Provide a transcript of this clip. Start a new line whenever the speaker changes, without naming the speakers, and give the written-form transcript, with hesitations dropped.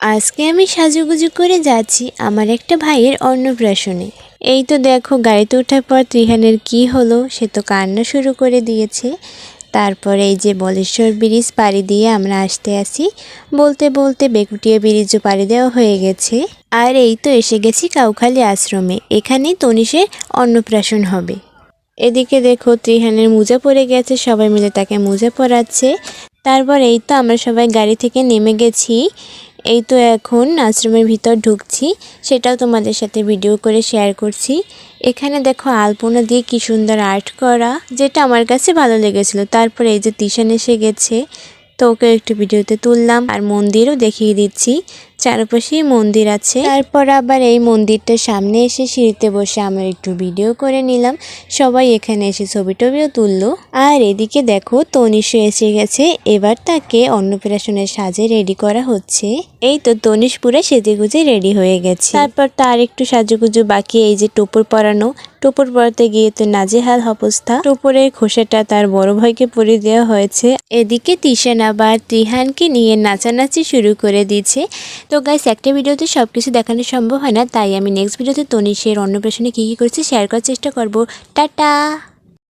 আজকে আমি সাজুগুজু করে যাচ্ছি আমার একটা ভাইয়ের অন্নপ্রাশনে। এই তো দেখো গাড়িতে ওঠার পর ত্রিহানের কি হলো, সে তো কান্না শুরু করে দিয়েছে। তারপরে এই যে বলেশ্বর ব্রিজ পাড়ি দিয়ে আমরা আসতে আসি, বলতে বলতে বেকুটিয়া ব্রিজও পাড়ি দেওয়া হয়ে গেছে। আর এই তো এসে গেছি কাউখালী আশ্রমে, এখানেই তনিষের অন্নপ্রাশন হবে। এদিকে দেখো ত্রিহানের মোজা পড়ে গেছে, সবাই মিলে তাকে মোজা পরাচ্ছে। তারপর এই তো আমরা সবাই গাড়ি থেকে নেমে গেছি। এই তো এখন আশ্রমের ভিতর ঢুকছি, সেটাও তোমাদের সাথে ভিডিও করে শেয়ার করছি। এখানে দেখো আলপনা দিয়ে কি সুন্দর আর্ট করা, যেটা আমার কাছে ভালো লেগেছিল। তারপরে এই যে তিশান এসে গেছে, তো ওকে একটু ভিডিওতে তুললাম। আর মন্দিরও দেখিয়ে দিচ্ছি, চারপাশেই মন্দির আছে। তারপর আবার এই মন্দিরটার সামনে এসে সিঁড়িতে বসে আমরা একটু ভিডিও করে নিলাম। সবাই এখানে এসে ছবি টবিও তুললো। আর এদিকে দেখো তনিশও এসে গেছে, এবার তাকে অন্নপ্রাশনের সাজে রেডি করা হচ্ছে। এই তো তনিশ পুরো সেজেগুজে রেডি হয়ে গেছে। তারপর তার একটু সাজুগুজু বাকি, এই যে টোপর পরানো। টোপর পরাতে গিয়ে তো নাজেহাল অবস্থা, টোপরের খোসাটা তার বড় ভাইকে পরিয়ে দেওয়া হয়েছে। এদিকে তিশান আবার ত্রিহানকে নিয়ে নাচানাচি শুরু করে দিয়েছে। তো গাইস, একটা ভিডিওতে সবকিছু দেখানো সম্ভব হয় না, তাই আমি নেক্সট ভিডিওতে তনিষের অন্নপ্রাশনে কী কী করেছি শেয়ার করার চেষ্টা করব। টাটা।